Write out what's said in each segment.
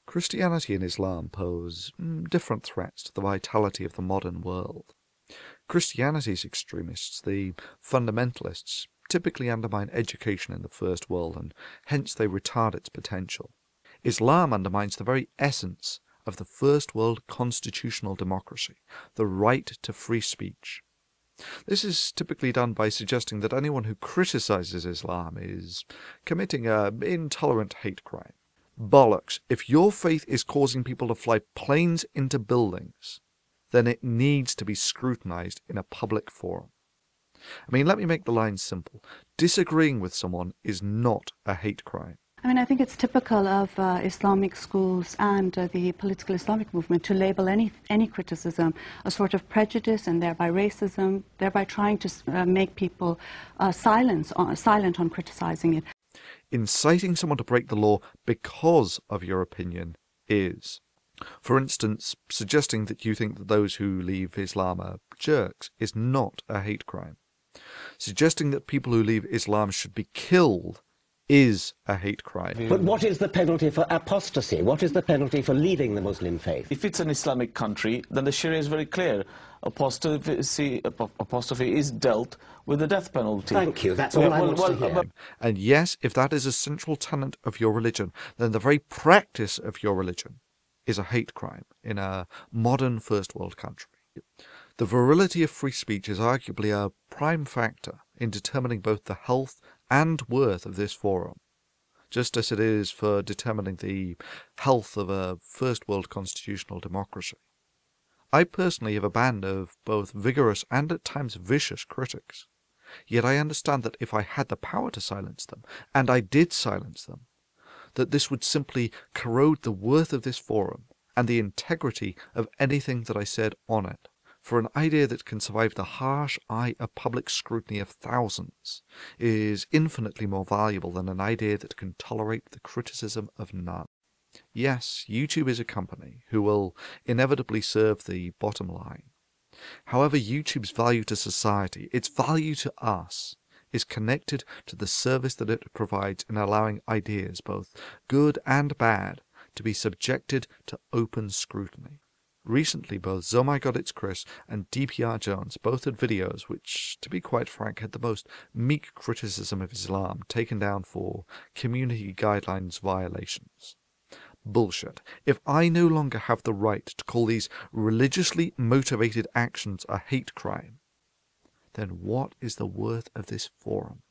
Christianity and Islam pose different threats to the vitality of the modern world. Christianity's extremists, the fundamentalists, typically undermine education in the First World, and hence they retard its potential. Islam undermines the very essence of the First World constitutional democracy, the right to free speech. This is typically done by suggesting that anyone who criticizes Islam is committing an intolerant hate crime. Bollocks. If your faith is causing people to fly planes into buildings, then it needs to be scrutinized in a public forum. I mean, let me make the line simple. Disagreeing with someone is not a hate crime. I mean, I think it's typical of Islamic schools and the political Islamic movement to label any criticism a sort of prejudice and thereby racism, thereby trying to make people silent on criticizing it. Inciting someone to break the law because of your opinion is. For instance, suggesting that you think that those who leave Islam are jerks is not a hate crime. Suggesting that people who leave Islam should be killed is a hate crime. But what is the penalty for apostasy? What is the penalty for leaving the Muslim faith? If it's an Islamic country, then the Sharia is very clear. Apostasy is dealt with the death penalty. Thank you, that's all I want to hear. And yes, if that is a central tenet of your religion, then the very practice of your religion is a hate crime in a modern first world country. The virility of free speech is arguably a prime factor in determining both the health and worth of this forum, just as it is for determining the health of a first world constitutional democracy. I personally have a band of both vigorous and at times vicious critics, yet I understand that if I had the power to silence them, and I did silence them, that this would simply corrode the worth of this forum and the integrity of anything that I said on it. For an idea that can survive the harsh eye of public scrutiny of thousands is infinitely more valuable than an idea that can tolerate the criticism of none. Yes, YouTube is a company who will inevitably serve the bottom line. However, YouTube's value to society, its value to us, is connected to the service that it provides in allowing ideas, both good and bad, to be subjected to open scrutiny. Recently, both Zomai Got It's Chris and DPR Jones both had videos which, to be quite frank, had the most meek criticism of Islam taken down for community guidelines violations. Bullshit. If I no longer have the right to call these religiously motivated actions a hate crime, then what is the worth of this forum?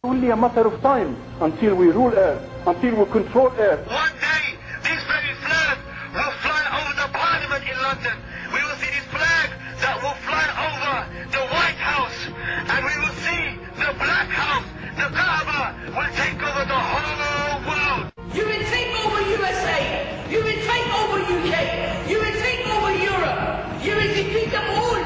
Only a matter of time until we rule Earth, until we control Earth. One day, this very flag will fly over the Parliament in London. We will see this flag that will fly over the White House, and we will see the Black House, the Kaaba, will take over the whole world. You will take over USA. You will take over UK. You will take over Europe. You will defeat them all